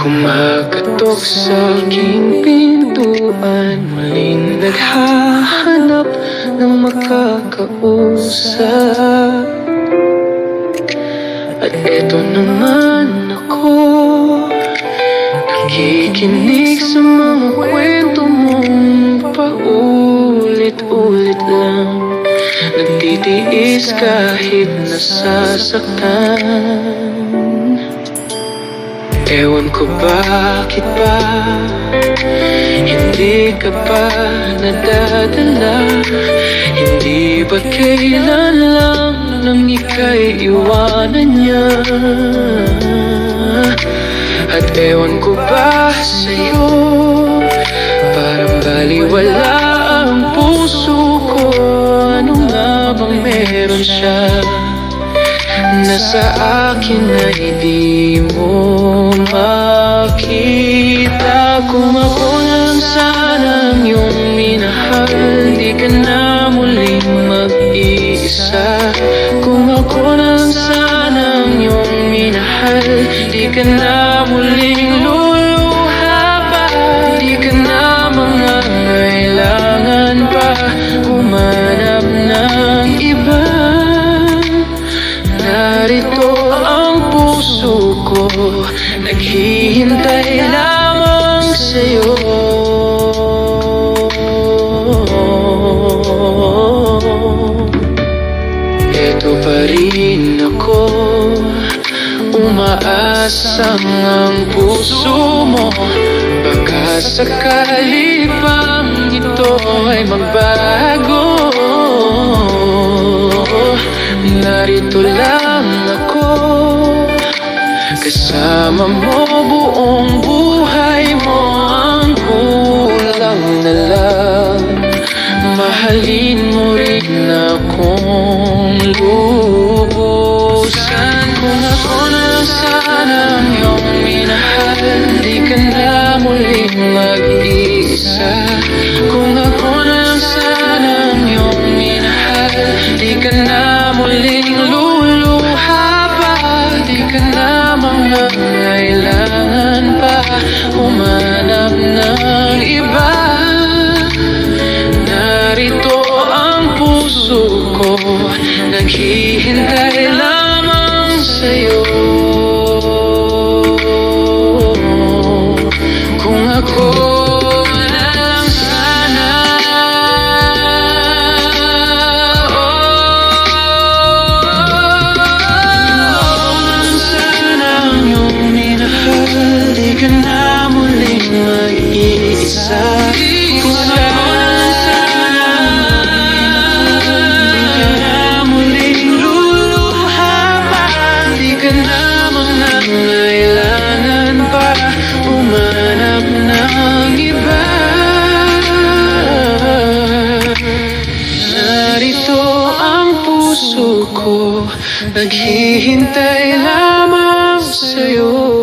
Kumakatok sa aking pintuan, muling naghahanap ng makakausap. At eto naman ako, nakikinig sa mga kwento mong paulit-ulit lang. Nagtitiis kahit nasasaktan. Ewan ko bakit ba hindi ka pa nadadala. Hindi ba kailan lang nang ika'y iwanan niya? At ewan ko ba sa'yo, parang baliwala ang puso ko. Ano nga bang meron siya na sa akin ay di mo makita? Kung ako lang sana ang iyong minahal, di ka na muling mag-iisa. Kung ako lang sana ang iyong minahal, di ka na muling luluha pa. Di ka na mangangailangan pa humanap ng iba. Narito ang puso ko, naghihintay lamang sa'yo. Eto pa rin ako, umaasang ang puso mo. Baka sakali pang ito ay magbago. Narito lang ako, kasama mo buong buhay mo. Ang kulang na lang, mahalin mo rin akong lubusan. Kung ako na sana ang iyong minahal, di ka na muling mag-iisa. Kung ako na sana ang iyong minahal, di ka na muling luluha pa. Di ka na mangangailangan pa humanap ng iba. Narito ang puso ko, naghihintay lamang sa'yo. Kung ako na lang sana, di ka na muling mag-iisa. Kung ako lang sana, di ka na muling luluha pa. Di ka na mangangailangan pa humanap ng iba. Narito ang puso ko, naghihintay lamang sa'yo.